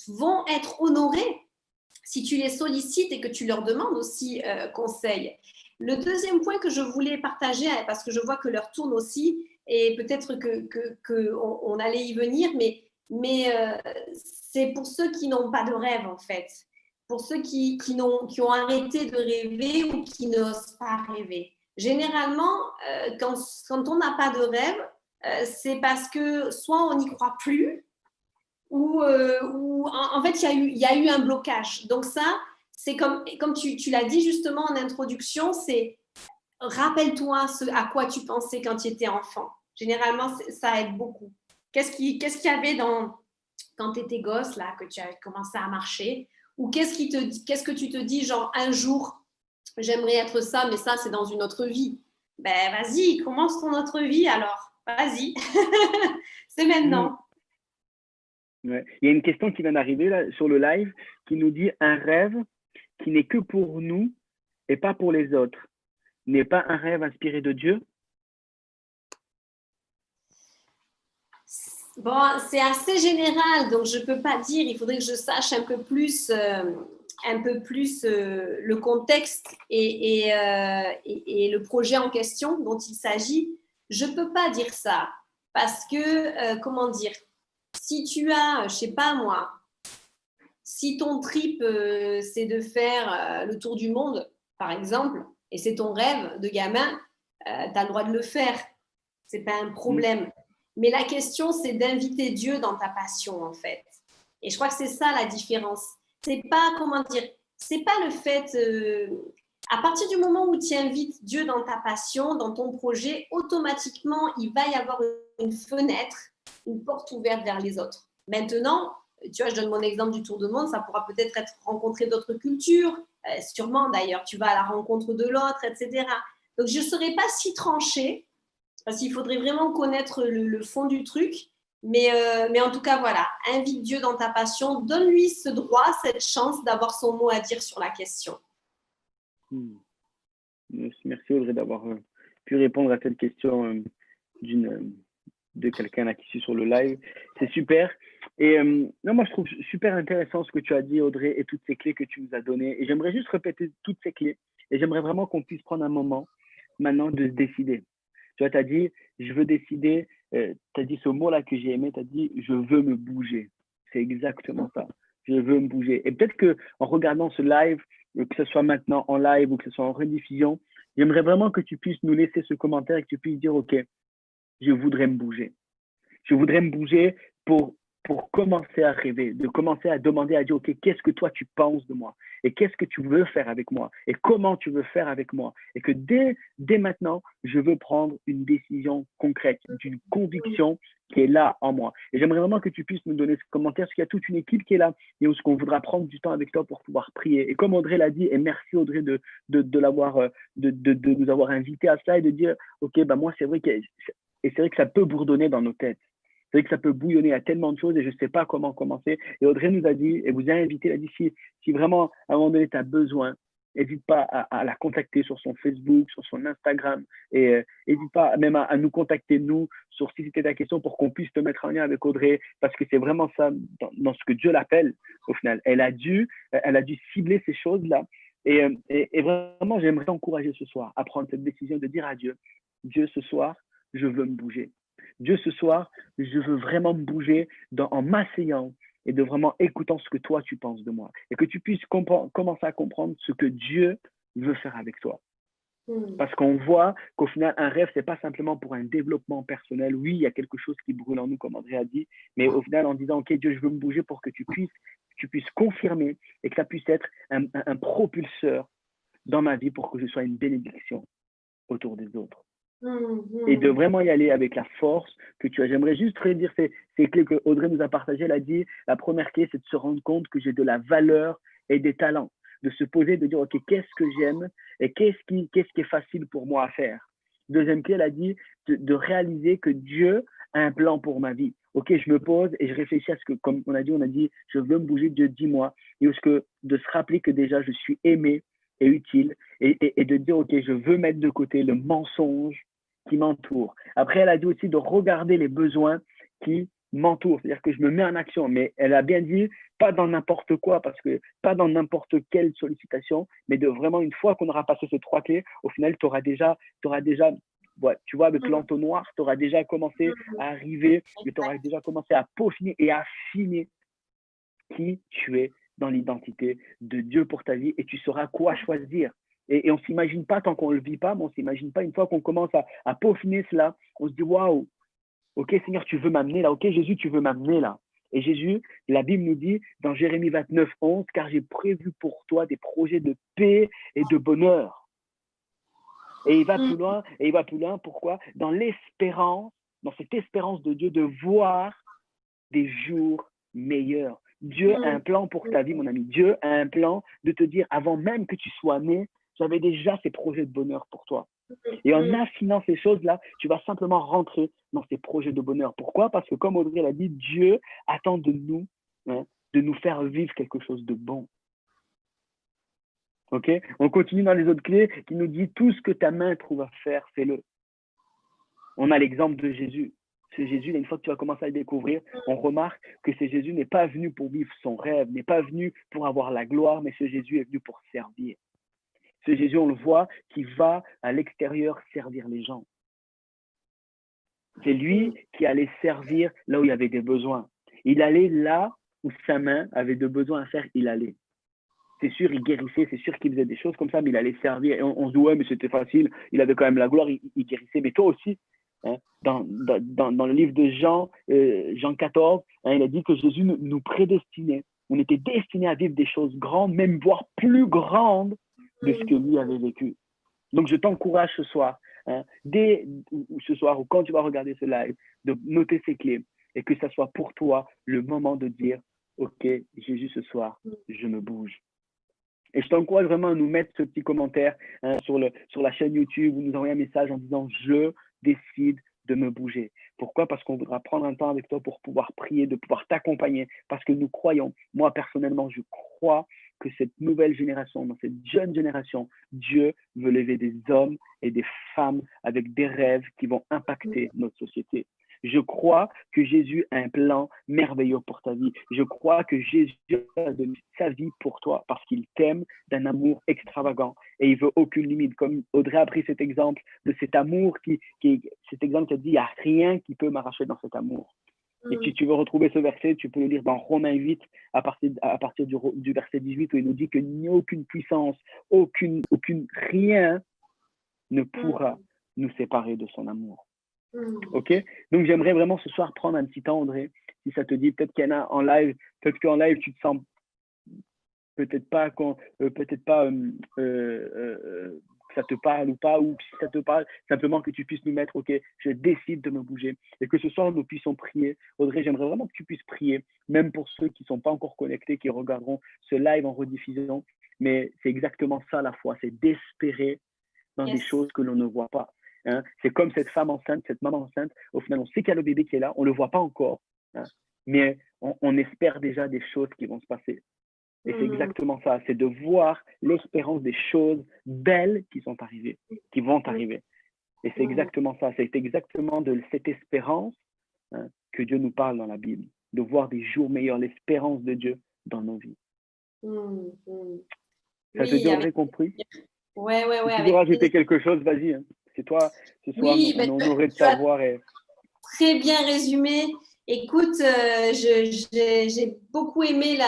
vont être honorés si tu les sollicites et que tu leur demandes aussi conseil. Le deuxième point que je voulais partager, parce que je vois que l'heure tourne aussi, et peut-être qu'on allait y venir, mais c'est pour ceux qui n'ont pas de rêve, en fait. Pour ceux qui ont arrêté de rêver ou qui n'osent pas rêver. Généralement, quand on n'a pas de rêve, c'est parce que soit on n'y croit plus, ou en fait, il y a eu un blocage. Donc ça, c'est comme tu l'as dit justement en introduction, c'est rappelle-toi à quoi tu pensais quand tu étais enfant. Généralement, ça aide beaucoup. Qu'est-ce qu'il y avait quand tu étais gosse, là, que tu as commencé à marcher? Ou qu'est-ce que tu te dis, genre, un jour, j'aimerais être ça, mais ça, c'est dans une autre vie. Ben, vas-y, commence ton autre vie alors. Vas-y. C'est maintenant. Ouais. Il y a une question qui vient d'arriver là, sur le live qui nous dit un rêve qui n'est que pour nous et pas pour les autres n'est pas un rêve inspiré de Dieu? Bon, c'est assez général, donc je ne peux pas dire. Il faudrait que je sache un peu plus le contexte et le projet en question dont il s'agit. Je ne peux pas dire ça parce que, comment dire, si tu as, je ne sais pas moi, si ton trip, c'est de faire le tour du monde, par exemple, et c'est ton rêve de gamin, tu as le droit de le faire. Ce n'est pas un problème. Mais la question, c'est d'inviter Dieu dans ta passion, en fait. Et je crois que c'est ça la différence. C'est pas, comment dire, c'est pas le fait... à partir du moment où tu invites Dieu dans ta passion, dans ton projet, automatiquement, il va y avoir une fenêtre, une porte ouverte vers les autres. Maintenant, tu vois, je donne mon exemple du tour du monde, ça pourra peut-être être rencontrer d'autres cultures, sûrement d'ailleurs, tu vas à la rencontre de l'autre, etc. Donc, je ne serais pas si tranchée, parce qu'il faudrait vraiment connaître le fond du truc. Mais en tout cas, voilà, invite Dieu dans ta passion, donne-lui ce droit, cette chance d'avoir son mot à dire sur la question. Merci Audrey d'avoir pu répondre à cette question de quelqu'un là qui suit sur le live. C'est super. Et non, moi je trouve super intéressant ce que tu as dit Audrey et toutes ces clés que tu nous as données. Et j'aimerais juste répéter toutes ces clés. Et j'aimerais vraiment qu'on puisse prendre un moment maintenant de se décider. Tu vois, tu as dit, je veux décider, tu as dit ce mot-là que j'ai aimé, tu as dit, je veux me bouger. C'est exactement ça. Je veux me bouger. Et peut-être qu'en regardant ce live, que ce soit maintenant en live ou que ce soit en rediffusion, j'aimerais vraiment que tu puisses nous laisser ce commentaire et que tu puisses dire, OK, je voudrais me bouger. Je voudrais me bouger pour commencer à rêver, de commencer à demander à Dieu, OK, qu'est-ce que toi tu penses de moi? Et qu'est-ce que tu veux faire avec moi? Et comment tu veux faire avec moi? Et que dès maintenant, je veux prendre une décision concrète, d'une conviction qui est là en moi. Et j'aimerais vraiment que tu puisses nous donner ce commentaire, parce qu'il y a toute une équipe qui est là et où ce qu'on voudra prendre du temps avec toi pour pouvoir prier. Et comme Audrey l'a dit, et merci Audrey de nous avoir invités à cela et de dire, OK, bah moi c'est vrai que ça peut bourdonner dans nos têtes. C'est vrai que ça peut bouillonner à tellement de choses et je ne sais pas comment commencer. Et Audrey nous a dit, et vous a invité, elle a dit, si vraiment à un moment donné tu as besoin, n'hésite pas à la contacter sur son Facebook, sur son Instagram. Et n'hésite pas même à nous contacter, nous, sur si c'était ta question, pour qu'on puisse te mettre en lien avec Audrey, parce que c'est vraiment ça, dans ce que Dieu l'appelle, au final. Elle a dû cibler ces choses-là. Et vraiment, j'aimerais t'encourager ce soir à prendre cette décision de dire à Dieu, Dieu, ce soir, je veux me bouger. Dieu, ce soir, je veux vraiment me bouger en m'asseyant et de vraiment écoutant ce que toi, tu penses de moi. Et que tu puisses commencer à comprendre ce que Dieu veut faire avec toi. Parce qu'on voit qu'au final, un rêve, ce n'est pas simplement pour un développement personnel. Oui, il y a quelque chose qui brûle en nous, comme André a dit, mais au final, en disant, OK, Dieu, je veux me bouger pour que tu puisses confirmer et que ça puisse être un propulseur dans ma vie pour que je sois une bénédiction autour des autres. Et de vraiment y aller avec la force que tu as. J'aimerais juste redire ces clés que Audrey nous a partagées. Elle a dit, la première clé, c'est de se rendre compte que j'ai de la valeur et des talents. De se poser, de dire, OK, qu'est-ce que j'aime et qu'est-ce qui est facile pour moi à faire. Deuxième clé, elle a dit de réaliser que Dieu a un plan pour ma vie. OK, je me pose et je réfléchis à ce que, comme on a dit, je veux me bouger, Dieu, dis-moi. Et de se rappeler que déjà, je suis aimé et utile et de dire, OK, je veux mettre de côté le mensonge qui m'entoure. Après, elle a dit aussi de regarder les besoins qui m'entourent, c'est-à-dire que je me mets en action, mais elle a bien dit, pas dans n'importe quoi, parce que pas dans n'importe quelle sollicitation, mais de vraiment, une fois qu'on aura passé ces trois clés, au final, tu auras déjà ouais, tu vois, avec l'entonnoir, tu auras déjà commencé à arriver, tu auras déjà commencé à peaufiner et à affiner qui tu es dans l'identité de Dieu pour ta vie et tu sauras quoi choisir. Et on ne s'imagine pas tant qu'on ne le vit pas, mais on ne s'imagine pas une fois qu'on commence à peaufiner cela, on se dit waouh, ok Seigneur, tu veux m'amener là, ok Jésus, tu veux m'amener là. Et Jésus, la Bible nous dit dans Jérémie 29, 11, car j'ai prévu pour toi des projets de paix et de bonheur. Et il va plus loin, pourquoi? Dans l'espérance, dans cette espérance de Dieu de voir des jours meilleurs. Dieu a un plan pour ta vie, mon ami. Dieu a un plan de te dire, avant même que tu sois né, j'avais déjà ces projets de bonheur pour toi. Et en affinant ces choses-là, tu vas simplement rentrer dans ces projets de bonheur. Pourquoi? Parce que comme Audrey l'a dit, Dieu attend de nous, de nous faire vivre quelque chose de bon. Ok? On continue dans les autres clés qui nous dit, tout ce que ta main trouve à faire, fais-le. On a l'exemple de Jésus. Ce Jésus, une fois que tu vas commencer à le découvrir, on remarque que ce Jésus n'est pas venu pour vivre son rêve, n'est pas venu pour avoir la gloire, mais ce Jésus est venu pour servir. Ce Jésus, on le voit, qui va à l'extérieur servir les gens. C'est lui qui allait servir là où il y avait des besoins. Il allait là où sa main avait de besoins à faire, il allait. C'est sûr, il guérissait, c'est sûr qu'il faisait des choses comme ça, mais il allait servir. Et on se dit, ouais, mais c'était facile, il avait quand même la gloire, il guérissait. Mais toi aussi, hein, dans le livre de Jean, Jean 14, hein, il a dit que Jésus nous prédestinait. On était destinés à vivre des choses grandes, même voire plus grandes de ce que lui avait vécu. Donc, je t'encourage ce soir, hein, dès ce soir ou quand tu vas regarder ce live, de noter ces clés et que ça soit pour toi le moment de dire, OK, Jésus, ce soir, je me bouge. Et je t'encourage vraiment à nous mettre ce petit commentaire sur la chaîne YouTube ou nous envoyer un message en disant « Je décide de me bouger ». Pourquoi? Parce qu'on voudra prendre un temps avec toi pour pouvoir prier, de pouvoir t'accompagner. Parce que nous croyons, moi personnellement, je crois que cette nouvelle génération, dans cette jeune génération, Dieu veut lever des hommes et des femmes avec des rêves qui vont impacter notre société. Je crois que Jésus a un plan merveilleux pour ta vie. Je crois que Jésus a donné sa vie pour toi parce qu'il t'aime d'un amour extravagant et il veut aucune limite. Comme Audrey a pris cet exemple de cet amour cet exemple qui a dit, il n'y a rien qui peut m'arracher dans cet amour. Et si tu veux retrouver ce verset, tu peux le lire dans Romains 8 à partir du verset 18 où il nous dit que ni aucune puissance, rien ne pourra nous séparer de son amour. Ok, donc j'aimerais vraiment ce soir prendre un petit temps, Audrey, si ça te dit. Peut-être qu'il y en a en live, peut-être qu'en live tu te sens peut-être pas que ça te parle ou pas, ou si ça te parle, simplement que tu puisses nous mettre, ok, je décide de me bouger, et que ce soir nous puissions prier. Audrey, j'aimerais vraiment que tu puisses prier, même pour ceux qui ne sont pas encore connectés, qui regarderont ce live en rediffusion, mais c'est exactement ça la foi, c'est d'espérer dans des choses que l'on ne voit pas. Hein. C'est comme cette femme enceinte, cette maman enceinte, au final on sait qu'il y a le bébé qui est là, on ne le voit pas encore, hein, mais on espère déjà des choses qui vont se passer. Et c'est exactement ça, c'est de voir l'espérance des choses belles qui sont arrivées, qui vont arriver. Et c'est exactement ça, c'est exactement de cette espérance que Dieu nous parle dans la Bible, de voir des jours meilleurs, l'espérance de Dieu dans nos vies. Ça te dit, Audrey, compris? Ouais, si tu veux rajouter quelque chose, vas-y. Hein. C'est toi, ce soir, on est honoré de savoir. Très bien résumé. Écoute, j'ai beaucoup aimé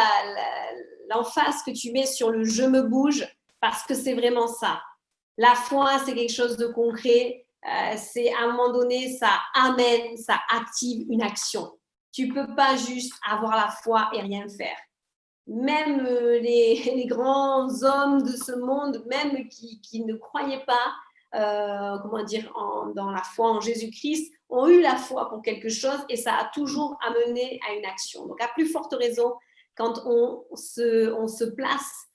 l'emphase que tu mets sur le « je me bouge » parce que c'est vraiment ça. La foi, c'est quelque chose de concret. C'est à un moment donné, ça amène, ça active une action. Tu ne peux pas juste avoir la foi et rien faire. Même les grands hommes de ce monde, même qui ne croyaient pas dans la foi en Jésus-Christ, ont eu la foi pour quelque chose et ça a toujours amené à une action. Donc, à plus forte raison, quand on se place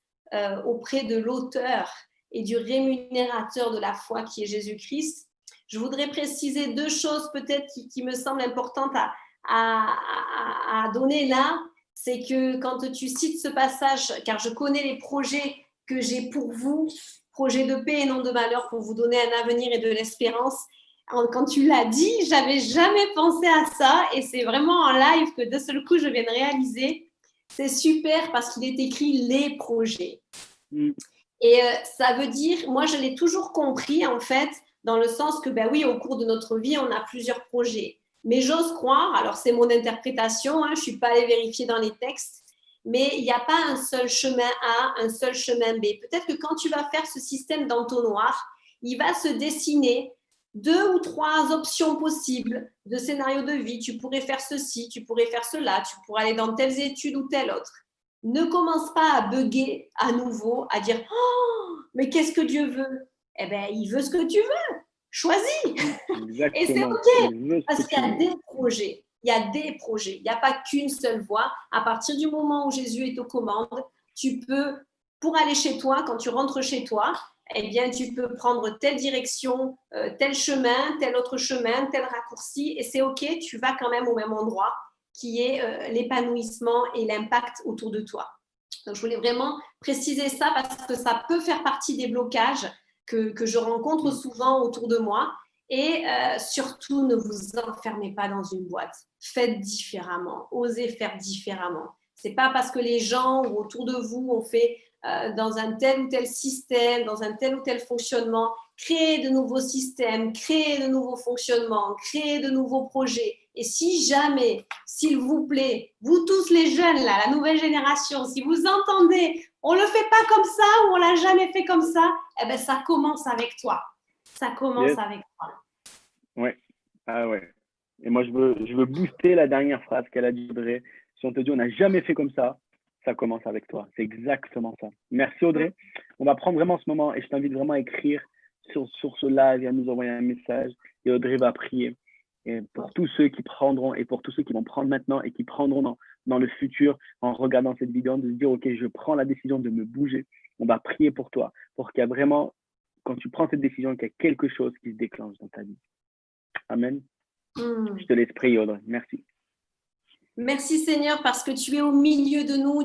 auprès de l'auteur et du rémunérateur de la foi qui est Jésus-Christ, je voudrais préciser deux choses peut-être qui me semblent importantes à donner là. C'est que quand tu cites ce passage, car je connais les projets que j'ai pour vous, projets de paix et non de malheur, pour vous donner un avenir et de l'espérance. Quand tu l'as dit, j'avais jamais pensé à ça et c'est vraiment en live que de seul coup je viens de réaliser. C'est super parce qu'il est écrit les projets. Et ça veut dire, moi je l'ai toujours compris en fait, dans le sens que ben oui, au cours de notre vie, on a plusieurs projets. Mais j'ose croire, alors c'est mon interprétation, je ne suis pas allée vérifier dans les textes, mais il n'y a pas un seul chemin A, un seul chemin B. Peut-être que quand tu vas faire ce système d'entonnoir, il va se dessiner 2 ou 3 options possibles de scénario de vie. Tu pourrais faire ceci, tu pourrais faire cela, tu pourrais aller dans telles études ou telle autre. Ne commence pas à bugger à nouveau, à dire « Oh, mais qu'est-ce que Dieu veut ?» Eh bien, il veut ce que tu veux. Choisis. Et c'est OK, parce qu'il y a des projets. Il y a des projets. Il n'y a pas qu'une seule voie. À partir du moment où Jésus est aux commandes, tu peux, pour aller chez toi, quand tu rentres chez toi, eh bien, tu peux prendre telle direction, tel chemin, tel autre chemin, tel raccourci, et c'est OK, tu vas quand même au même endroit, qui est l'épanouissement et l'impact autour de toi. Donc, je voulais vraiment préciser ça parce que ça peut faire partie des blocages que je rencontre souvent autour de moi. Et surtout, ne vous enfermez pas dans une boîte. Faites différemment. Osez faire différemment. Ce n'est pas parce que les gens autour de vous ont fait dans un tel ou tel système, dans un tel ou tel fonctionnement, créer de nouveaux systèmes, créer de nouveaux fonctionnements, créer de nouveaux projets. Et si jamais, s'il vous plaît, vous tous les jeunes, là, la nouvelle génération, si vous entendez, on ne le fait pas comme ça ou on ne l'a jamais fait comme ça, eh bien, ça commence avec toi. Ça commence avec toi. Ouais. Ah ouais. Et moi, je veux booster la dernière phrase qu'elle a dit, Audrey. Si on te dit on n'a jamais fait comme ça, ça commence avec toi. C'est exactement ça. Merci, Audrey. On va prendre vraiment ce moment et je t'invite vraiment à écrire sur ce live et à nous envoyer un message. Et Audrey va prier. Et pour tous ceux qui prendront et pour tous ceux qui vont prendre maintenant et qui prendront dans le futur en regardant cette vidéo, de se dire, OK, je prends la décision de me bouger. On va prier pour toi, pour qu'il y a vraiment, quand tu prends cette décision, qu'il y a quelque chose qui se déclenche dans ta vie. Amen. Je te laisse prier, Audrey. Merci. Merci Seigneur parce que tu es au milieu de nous,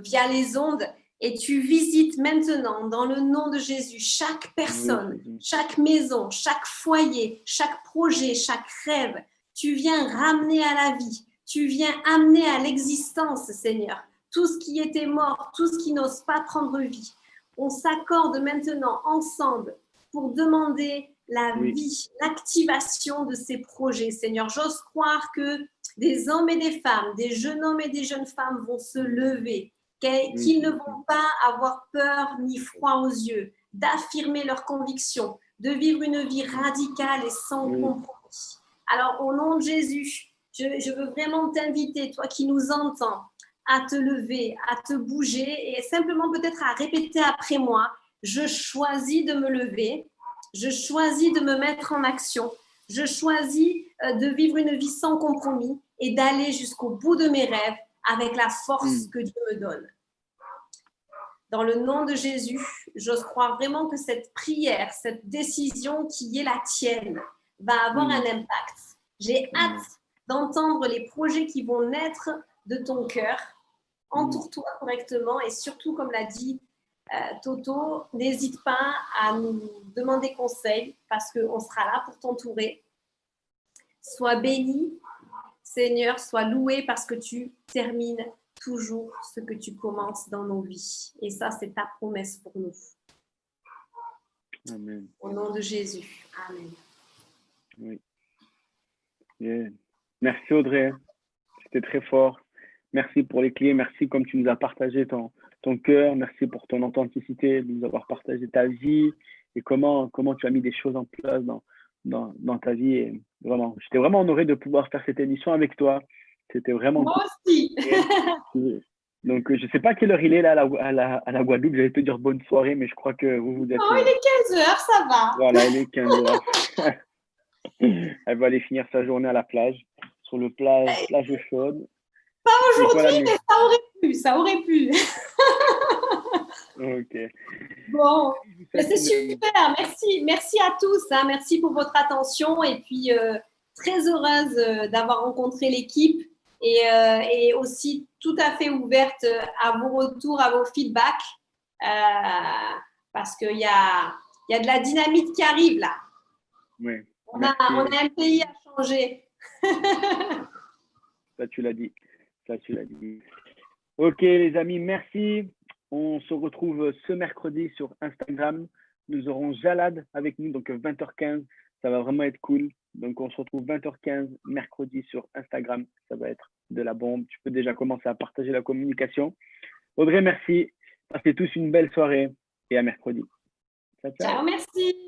via les ondes et tu visites maintenant dans le nom de Jésus chaque personne, chaque maison, chaque foyer, chaque projet, chaque rêve. Tu viens ramener à la vie, tu viens amener à l'existence, Seigneur, tout ce qui était mort, tout ce qui n'ose pas prendre vie. On s'accorde maintenant ensemble pour demander la vie, l'activation de ces projets. Seigneur, j'ose croire que des hommes et des femmes, des jeunes hommes et des jeunes femmes vont se lever, qu'ils ne vont pas avoir peur ni froid aux yeux, d'affirmer leurs convictions, de vivre une vie radicale et sans compromis. Alors, au nom de Jésus, je veux vraiment t'inviter, toi qui nous entends, à te lever, à te bouger et simplement peut-être à répéter après moi, je choisis de me lever, je choisis de me mettre en action, je choisis de vivre une vie sans compromis et d'aller jusqu'au bout de mes rêves avec la force que Dieu me donne. Dans le nom de Jésus, j'ose croire vraiment que cette prière, cette décision qui est la tienne, va avoir un impact. J'ai hâte d'entendre les projets qui vont naître de ton cœur entoure-toi correctement et surtout, comme l'a dit Toto, n'hésite pas à nous demander conseil parce qu'on sera là pour t'entourer. Sois béni, Seigneur, sois loué parce que tu termines toujours ce que tu commences dans nos vies. Et ça, c'est ta promesse pour nous. Amen. Au nom de Jésus. Amen. Oui. Yeah. Merci Audrey, c'était très fort. Merci pour les clés, merci comme tu nous as partagé ton cœur, merci pour ton authenticité, de nous avoir partagé ta vie et comment tu as mis des choses en place dans ta vie. Et vraiment, j'étais vraiment honoré de pouvoir faire cette émission avec toi. C'était vraiment Moi aussi. Donc, je ne sais pas quelle heure il est là à la Guadeloupe. J'allais te dire bonne soirée, mais je crois que vous êtes. Non, il est 15 heures, ça va. Voilà, il est 15 heures. Elle va aller finir sa journée à la plage, sur le plage chaude. Pas aujourd'hui, mais ça aurait pu. Ok. Bon, c'est super. Merci à tous. Hein. Merci pour votre attention et puis très heureuse d'avoir rencontré l'équipe et aussi tout à fait ouverte à vos retours, à vos feedbacks parce qu'il y a de la dynamite qui arrive là. Oui. On a un pays à changer. Ça, tu l'as dit. Ok, les amis, merci. On se retrouve ce mercredi sur Instagram. Nous aurons Jalad avec nous, donc 20h15. Ça va vraiment être cool. Donc, on se retrouve 20h15 mercredi sur Instagram. Ça va être de la bombe. Tu peux déjà commencer à partager la communication. Audrey, merci. Passez tous une belle soirée et à mercredi. Ciao, merci.